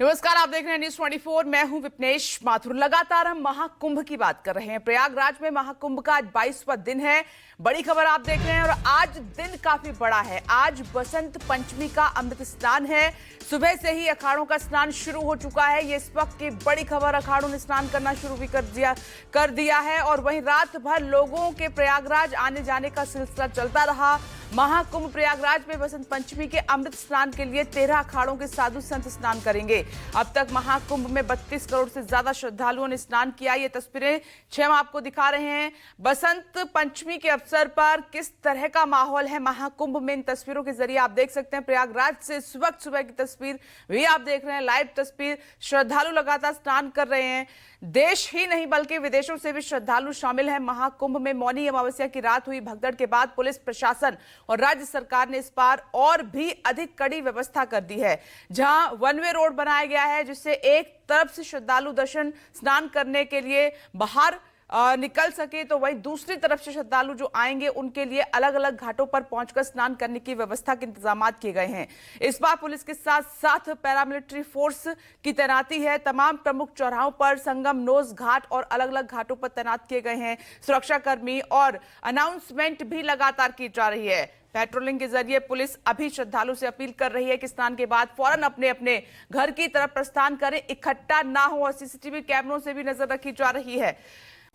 नमस्कार, आप देख रहे हैं न्यूज 24। मैं हूं विपनेश माथुर। लगातार हम महाकुंभ की बात कर रहे हैं। प्रयागराज में महाकुंभ का आज 22वां दिन है। बड़ी खबर आप देख रहे हैं और आज दिन काफी बड़ा है। आज बसंत पंचमी का अमृत स्नान है। सुबह से ही अखाड़ों का स्नान शुरू हो चुका है। ये इस वक्त की बड़ी खबर, अखाड़ों ने स्नान करना शुरू भी कर दिया है और वहीं रात भर लोगों के प्रयागराज आने जाने का सिलसिला चलता रहा। महाकुंभ प्रयागराज में बसंत पंचमी के अमृत स्नान के लिए 13 अखाड़ों के साधु संत स्नान करेंगे। अब तक महाकुंभ में 32 करोड़ से ज्यादा श्रद्धालुओं ने स्नान किया। ये तस्वीरें हम आपको दिखा रहे हैं। बसंत पंचमी के अवसर पर किस तरह का माहौल है महाकुंभ में, इन तस्वीरों के जरिए आप देख सकते हैं। प्रयागराज से इस वक्त सुबह की तस्वीर भी आप देख रहे हैं, लाइव तस्वीर। श्रद्धालु लगातार स्नान कर रहे हैं। देश ही नहीं बल्कि विदेशों से भी श्रद्धालु शामिल हैं। महाकुंभ में मौनी अमावस्या की रात हुई भगदड़ के बाद पुलिस प्रशासन और राज्य सरकार ने इस बार और भी अधिक कड़ी व्यवस्था कर दी है। जहां वन वे रोड बनाया गया है, जिससे एक तरफ से श्रद्धालु दर्शन स्नान करने के लिए बाहर निकल सके, तो वहीं दूसरी तरफ से श्रद्धालु जो आएंगे उनके लिए अलग अलग घाटों पर पहुंचकर स्नान करने की व्यवस्था के इंतजाम किए गए हैं। इस बार पुलिस के साथ साथ पैरामिलिट्री फोर्स की तैनाती है। तमाम प्रमुख चौराहों पर, संगम, नोज घाट और अलग अलग घाटों पर तैनात किए गए हैं सुरक्षाकर्मी और अनाउंसमेंट भी लगातार की जा रही है। पेट्रोलिंग के जरिए पुलिस अभी श्रद्धालु से अपील कर रही है कि स्नान के बाद फौरन अपने अपने घर की तरफ प्रस्थान करें, इकट्ठा ना हो और सीसीटीवी कैमरों से भी नजर रखी जा रही है।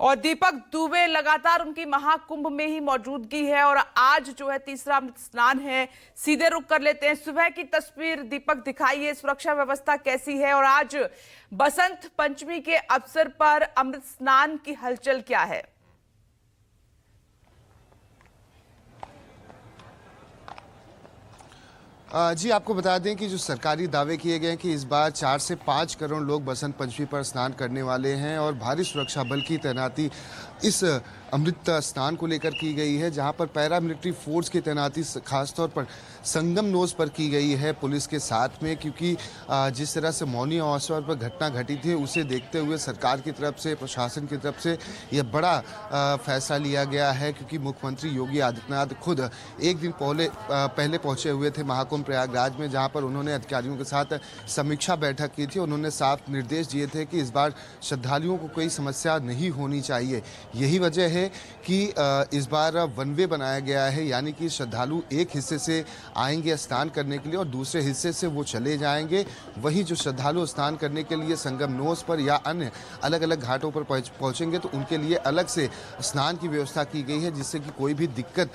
और दीपक दुबे लगातार उनकी महाकुंभ में ही मौजूदगी है और आज जो है तीसरा अमृत स्नान है। सीधे रुक कर लेते हैं सुबह की तस्वीर। दीपक, दिखाइए सुरक्षा व्यवस्था कैसी है और आज बसंत पंचमी के अवसर पर अमृत स्नान की हलचल क्या है? जी, आपको बता दें कि जो सरकारी दावे किए गए हैं कि इस बार 4 से 5 करोड़ लोग बसंत पंचमी पर स्नान करने वाले हैं और भारी सुरक्षा बल की तैनाती इस अमृत स्नान को लेकर की गई है, जहां पर पैरामिलिट्री फोर्स की तैनाती खासतौर पर संगम नोज पर की गई है पुलिस के साथ में, क्योंकि जिस तरह से मौनी अवसर पर घटना घटी थी उसे देखते हुए सरकार की तरफ से, प्रशासन की तरफ से यह बड़ा फैसला लिया गया है। क्योंकि मुख्यमंत्री योगी आदित्यनाथ खुद एक दिन पहले पहुंचे हुए थे महाकुंभ प्रयागराज में, जहां पर उन्होंने अधिकारियों के साथ समीक्षा बैठक की थी। उन्होंने साफ निर्देश दिए थे कि इस बार श्रद्धालुओं को कोई समस्या नहीं होनी चाहिए। यही वजह है कि इस बार वन वे बनाया गया है, यानी कि श्रद्धालु एक हिस्से से आएंगे स्नान करने के लिए और दूसरे हिस्से से वो चले जाएंगे। वहीं जो श्रद्धालु स्नान करने के लिए संगम नोज पर या अन्य अलग अलग घाटों पर पहुंचेंगे तो उनके लिए अलग से स्नान की व्यवस्था की गई है, जिससे कि कोई भी दिक्कत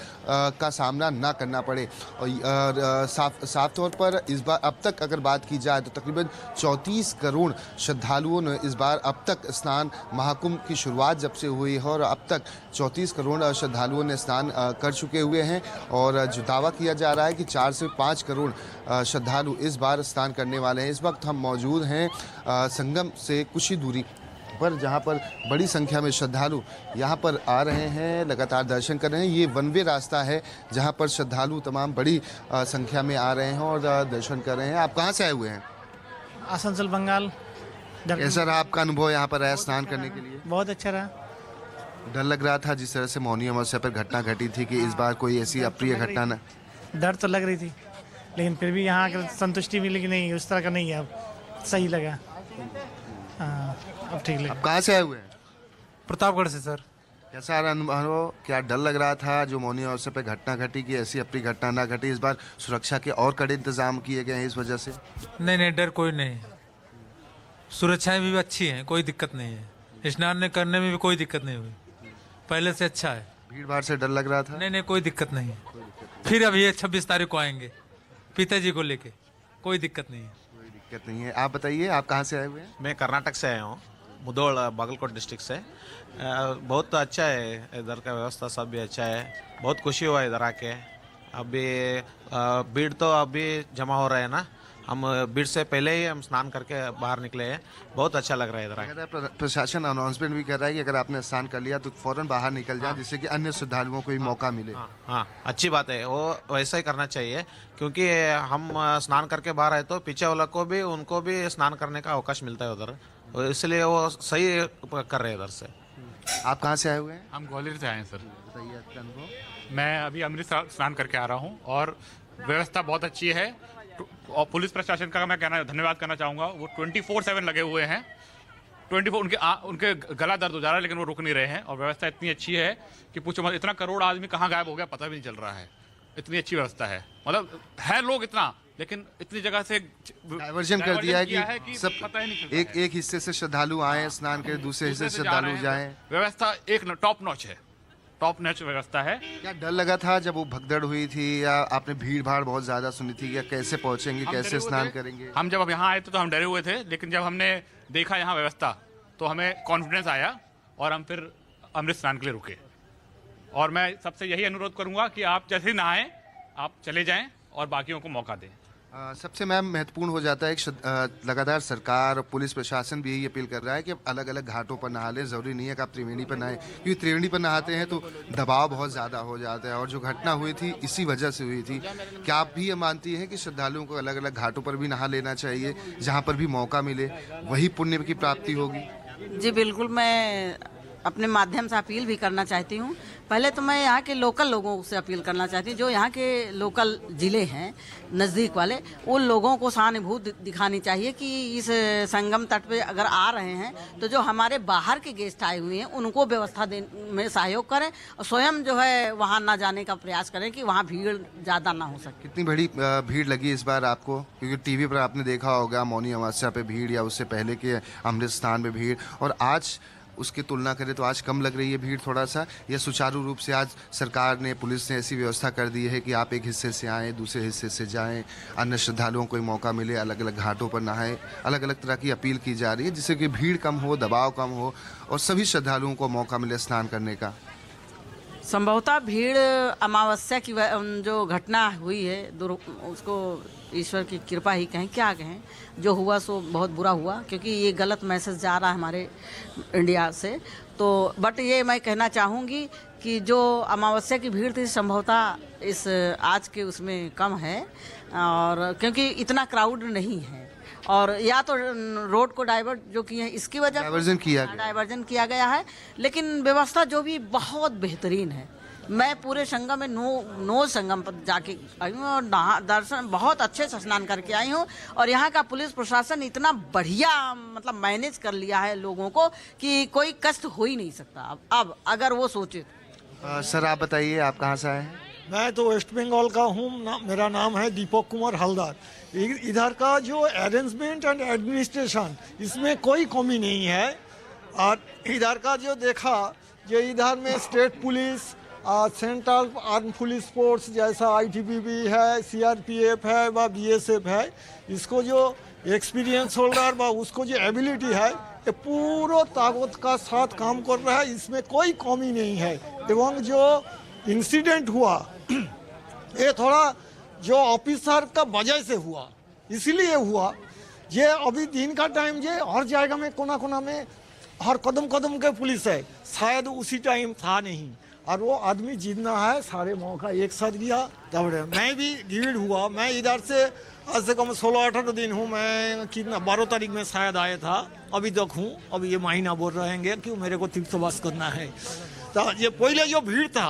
का सामना ना करना पड़े। और साफ तौर पर इस बार अब तक अगर बात की जाए तो तकरीबन 34 करोड़ श्रद्धालुओं ने इस बार अब तक स्नान, महाकुंभ की शुरुआत जब से हुई है और अब तक 34 करोड़ श्रद्धालुओं ने स्नान कर चुके हुए हैं। और जो दावा किया जा रहा है कि 4 से 5 करोड़ श्रद्धालु इस बार स्नान करने वाले हैं। इस वक्त हम मौजूद हैं संगम से कुछ ही दूरी पर, जहां पर बड़ी संख्या में श्रद्धालु यहां पर आ रहे हैं, लगातार दर्शन कर रहे हैं। ये वन वे रास्ता है जहां पर श्रद्धालु तमाम बड़ी संख्या में आ रहे हैं और दर्शन कर रहे हैं। आप कहां से आए हुए हैं? आसनसोल, बंगाल। कैसा रहा आपका अनुभव यहाँ पर आया स्नान करने के लिए? बहुत अच्छा रहा। डर लग रहा था जिस तरह से मौनी अमावस्या पर घटना घटी थी कि इस बार कोई ऐसी अप्रिय घटना न? डर तो लग रही थी, लेकिन फिर भी यहाँ आकर संतुष्टि मिली कि नहीं, उस तरह का नहीं है, अब सही लगा। हाँ, अब ठीक लगा। आप कहाँ से आए हुए हैं? प्रतापगढ़ से सर। कैसा रहा अनुभव? क्या डर लग रहा था जो मौनी अवसर पर घटना घटी कि ऐसी अप्रिय घटना ना घटी? इस बार सुरक्षा के और कड़े इंतजाम किए गए हैं इस वजह से? नहीं, डर कोई नहीं है। सुरक्षाएं भी अच्छी हैं, कोई दिक्कत नहीं है। स्नान करने में भी कोई दिक्कत नहीं हुई, पहले से अच्छा है। भीड़ भाड़ से डर लग रहा था? नहीं, कोई दिक्कत नहीं है। फिर अब ये 26 तारीख को आएंगे पिताजी को लेके, कोई दिक्कत नहीं है। कोई दिक्कत नहीं है। आप बताइए, आप कहाँ से आए हुए हैं? मैं कर्नाटक से आया हूँ, मुधोल, बागलकोट डिस्ट्रिक्ट से। बहुत अच्छा है इधर का व्यवस्था, सब भी अच्छा है। बहुत खुशी हुआ इधर आके। अभी भीड़ तो अभी जमा हो रहा है ना, हम भीड़ से पहले ही हम स्नान करके बाहर निकले हैं। बहुत अच्छा लग रहा है इधर आके। प्रशासन अनाउंसमेंट भी कर रहा है कि अगर आपने स्नान कर लिया तो फौरन बाहर निकल जाए, जिससे कि अन्य श्रद्धालुओं को भी मौका मिले। हाँ, अच्छी बात है, वो वैसा ही करना चाहिए। क्योंकि हम स्नान करके बाहर आए तो पीछे वाला को भी, उनको भी स्नान करने का अवकाश मिलता है उधर, इसलिए वो सही कर रहे हैं इधर से। आप कहाँ से आए हुए हैं? हम ग्वालियर से आए हैं सर। बताइए आपका अनुभव। मैं अभी अमृत स्नान करके आ रहा हूँ और व्यवस्था बहुत अच्छी है। और पुलिस प्रशासन का मैं धन्यवाद करना चाहूँगा। वो 24/7 लगे हुए हैं। 24 उनके गला दर्द हो जा रहा है लेकिन वो रुक नहीं रहे हैं। और व्यवस्था इतनी अच्छी है कि पूछो मत, इतना करोड़ आदमी कहाँ गायब हो गया पता भी नहीं चल रहा है। इतनी अच्छी व्यवस्था है, मतलब है लोग इतना, लेकिन इतनी जगह से डायवर्जन कर दिया है कि सब पता ही नहीं चलता है। एक हिस्से से श्रद्धालु आए स्नान के, दूसरे हिस्से से श्रद्धालु जाएं। व्यवस्था एक टॉप नॉच है, टॉप नॉच व्यवस्था है। क्या डर लगा था जब वो भगदड़ हुई थी, या आपने भीड़ भाड़ बहुत ज्यादा सुनी थी, या कैसे पहुंचेंगे, कैसे स्नान करेंगे? हम जब यहाँ आए थे तो हम डरे हुए थे, लेकिन जब हमने देखा यहाँ व्यवस्था तो हमें कॉन्फिडेंस आया और हम फिर अमृत स्नान के लिए रुके। और मैं सबसे यही अनुरोध करूंगा कि आप जैसे ही नहाएं आप चले जाएं और बाकियों को मौका दें। सबसे मैम महत्वपूर्ण हो जाता है कि लगातार सरकार और पुलिस प्रशासन भी यही अपील कर रहा है कि अलग अलग घाटों पर नहा लें। ज़रूरी नहीं है कि आप त्रिवेणी पर नहाएं, क्योंकि त्रिवेणी पर नहाते हैं तो दबाव बहुत ज़्यादा हो जाता है, और जो घटना हुई थी इसी वजह से हुई थी। क्या आप भी ये मानती हैं कि श्रद्धालुओं को अलग अलग घाटों पर भी नहा लेना चाहिए, जहाँ पर भी मौका मिले वही पुण्य की प्राप्ति होगी? जी बिल्कुल, मैं अपने माध्यम से अपील भी करना चाहती हूँ। पहले तो मैं यहाँ के लोकल लोगों से अपील करना चाहती हूँ, जो यहाँ के लोकल ज़िले हैं नज़दीक वाले, उन लोगों को सहानुभूति दिखानी चाहिए कि इस संगम तट पे अगर आ रहे हैं तो जो हमारे बाहर के गेस्ट आए हुए हैं उनको व्यवस्था में सहयोग करें, और स्वयं जो है वहाँ ना जाने का प्रयास करें कि वहाँ भीड़ ज़्यादा ना हो सके। कितनी बड़ी भीड़ लगी इस बार आपको? क्योंकि टीवी पर आपने देखा होगा मौनी अमावस्या पे भीड़, या उससे पहले के अमृत स्नान में भीड़, और आज उसकी तुलना करें तो आज कम लग रही है भीड़ थोड़ा सा? या सुचारू रूप से आज सरकार ने, पुलिस ने ऐसी व्यवस्था कर दी है कि आप एक हिस्से से आएँ, दूसरे हिस्से से जाएं, अन्य श्रद्धालुओं को मौका मिले, अलग अलग घाटों पर नहाएं, अलग अलग तरह की अपील की जा रही है जिससे कि भीड़ कम हो, दबाव कम हो और सभी श्रद्धालुओं को मौका मिले स्नान करने का? संभवतः भीड़ अमावस्या की जो घटना हुई है उसको ईश्वर की कृपा ही कहें, क्या कहें, जो हुआ सो बहुत बुरा हुआ, क्योंकि ये गलत मैसेज जा रहा है हमारे इंडिया से। तो बट ये मैं कहना चाहूँगी कि जो अमावस्या की भीड़ थी संभवतः इस आज के उसमें कम है, और क्योंकि इतना क्राउड नहीं है, और या तो रोड को डाइवर्ट जो किए हैं इसकी वजह डाइवर्जन किया गया है, लेकिन व्यवस्था जो भी बहुत बेहतरीन है। मैं पूरे संगम में नो संगम पर जाके आई हूँ और दर्शन बहुत अच्छे से स्नान करके आई हूँ, और यहाँ का पुलिस प्रशासन इतना बढ़िया मतलब मैनेज कर लिया है लोगों को कि कोई कष्ट हो ही नहीं सकता अब अगर वो सोचे। सर आप बताइए, आप कहाँ से आए हैं? मैं तो वेस्ट बंगाल का हूँ, मेरा नाम है दीपक कुमार हलदार। इधर का जो अरेंजमेंट एंड एडमिनिस्ट्रेशन इसमें कोई कमी नहीं है। और इधर का जो देखा, जो इधर में state police, central arm police force जैसा ITBP है, CRPF है व BSF है, इसको जो एक्सपीरियंस होल्डर व उसको जो एबिलिटी है ये पूरा ताकत का साथ काम कर रहा है, इसमें कोई कमी नहीं है। एवं जो इंसिडेंट हुआ ये थोड़ा जो ऑफिसर का वजह से हुआ, इसलिए हुआ। ये अभी दिन का टाइम जे हर जगह में कोना कोना में हर कदम कदम के पुलिस है, शायद उसी टाइम था नहीं, और वो आदमी जितना है सारे मौका एक साथ गया। तब मैं भी भीड़ हुआ, मैं इधर से आज से कम 16-18 दिन हूँ, मैं कितना 12 तारीख में शायद आया था, अभी तक हूँ। अभी ये महीना बोल रहेंगे क्यों मेरे को तीर्थवास करना है। तो ये पहले जो भीड़ था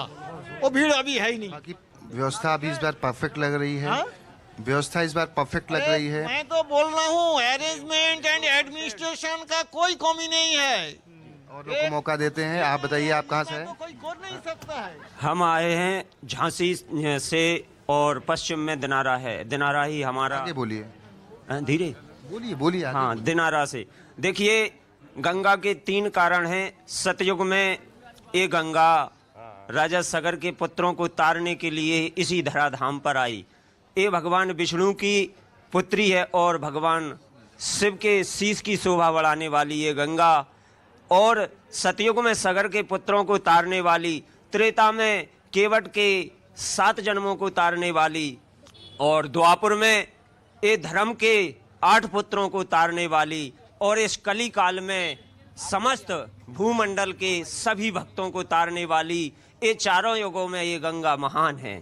वो भीड़ अभी है ही नहीं। बाकी व्यवस्था अभी इस बार परफेक्ट लग रही है? व्यवस्था इस बार परफेक्ट लग रही है? मैं तो बोल रहा हूँ अरेंजमेंट एंड एडमिनिस्ट्रेशन का कोई कमी नहीं है, और लोगों को मौका देते हैं। आप बताइए, आप कहाँ से हैं? कोई कर नहीं सकता है। हम आए हैं झांसी से, और पश्चिम में दिनारा है। दिनारा ही हमारा। आगे बोलिए, धीरे बोलिए। हाँ, दिनारा से देखिए, गंगा के 3 कारण हैं। सतयुग में ये गंगा राजा सगर के पुत्रों को तारने के लिए इसी धराधाम पर आई। ये भगवान विष्णु की पुत्री है और भगवान शिव के शीश की शोभा बढ़ाने वाली ये गंगा, और सतयुग में सगर के पुत्रों को तारने वाली, त्रेता में केवट के 7 जन्मों को तारने वाली, और द्वापुर में ये धर्म के 8 पुत्रों को तारने वाली, और इस कली काल में समस्त भूमंडल के सभी भक्तों को तारने वाली। ये चारों युगों में ये गंगा महान है।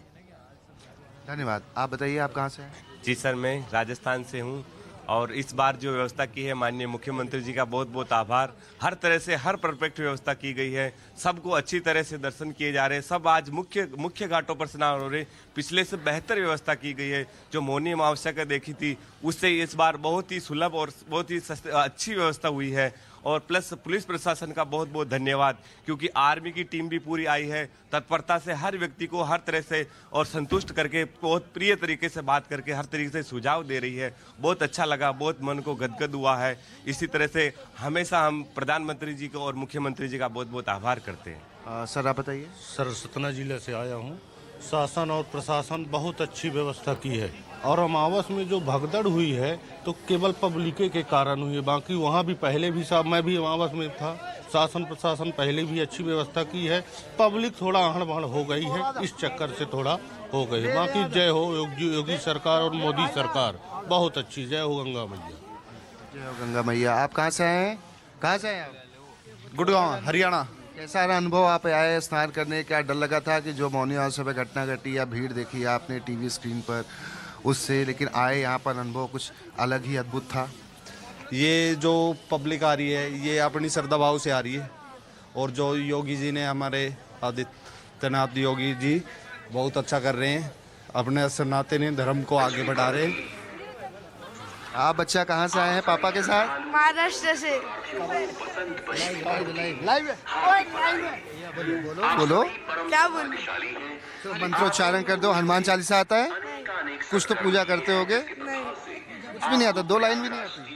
धन्यवाद। आप बताइए, आप कहाँ से हैं? जी सर, मैं राजस्थान से हूँ और इस बार जो व्यवस्था की है माननीय मुख्यमंत्री जी का बहुत बहुत आभार। हर तरह से हर परफेक्ट व्यवस्था की गई है, सबको अच्छी तरह से दर्शन किए जा रहे हैं, सब आज मुख्य घाटों पर स्नान हो रहे। पिछले से बेहतर व्यवस्था की गई है। जो मौनी अमावस्या का देखी थी उससे इस बार बहुत ही सुलभ और बहुत ही अच्छी व्यवस्था हुई है। और प्लस पुलिस प्रशासन का बहुत बहुत धन्यवाद, क्योंकि आर्मी की टीम भी पूरी आई है, तत्परता से हर व्यक्ति को हर तरह से और संतुष्ट करके बहुत प्रिय तरीके से बात करके हर तरीके से सुझाव दे रही है। बहुत अच्छा लगा, बहुत मन को गदगद हुआ है। इसी तरह से हमेशा हम प्रधानमंत्री जी को और मुख्यमंत्री जी का बहुत बहुत आभार करते हैं। सर आप बताइए। सर सतना जिले से आया हूँ। शासन और प्रशासन बहुत अच्छी व्यवस्था की है और अमावस में जो भगदड़ हुई है तो केवल पब्लिके के कारण हुई है, बाकी वहाँ भी पहले भी साहब मैं भी अमावस में था, शासन प्रशासन पहले भी अच्छी व्यवस्था की है। पब्लिक थोड़ा आहड़-बहड़ हो गई है, इस चक्कर से थोड़ा हो गई है। बाकी जय हो योगी सरकार और मोदी सरकार, बहुत अच्छी। जय हो गंगा मैया। जय हो गंगा मैया। आप कहाँ से आए हैं? कहाँ से आए आप? गुड़गांव हरियाणा। कैसा रहा अनुभव? आप आए स्नान करने, क्या डर लगा था कि जो मौनी अमावस्या पे घटना घटी या भीड़ देखी आपने टीवी स्क्रीन पर उससे, लेकिन आए यहाँ पर अनुभव कुछ अलग ही अद्भुत था? ये जो पब्लिक आ रही है ये अपनी श्रद्धा भाव से आ रही है और जो योगी जी ने हमारे आदित्यनाथ योगी जी बहुत अच्छा कर रहे हैं, अपने सनातन धर्म को आगे बढ़ा रहे हैं। आप बच्चा कहाँ से आए हैं पापा के साथ? महाराष्ट्र से। बोलो क्या बोलूं? तो मंत्रोच्चारण कर दो। हनुमान चालीसा आता है? कुछ तो पूजा करते होगे? नहीं कुछ भी नहीं आता? 2 लाइन भी नहीं आती?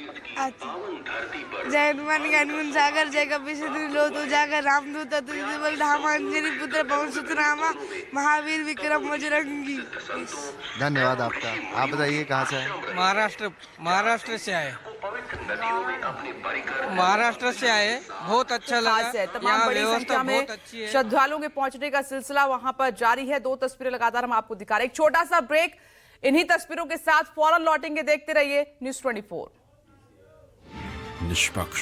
जय हनुमान ज्ञान सागर जय कपी लो तो जाकर रामदूत बल धाम अंजनी पुत्र पवन सुत रामा महावीर विक्रम बजरंगी। धन्यवाद आपका। आप बताइए कहाँ से आए? महाराष्ट्र से आए। महाराष्ट्र से आए, बहुत अच्छा लगा। तमाम बड़ी संख्या में श्रद्धालुओं के पहुंचने का सिलसिला वहां पर जारी है। 2 तस्वीरें लगातार हम आपको दिखा रहे हैं। एक छोटा सा ब्रेक, इन्हीं तस्वीरों के साथ फौरन लौटेंगे। देखते रहिए न्यूज़ 24। निष्पक्ष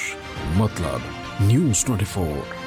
मतलब न्यूज़ 24।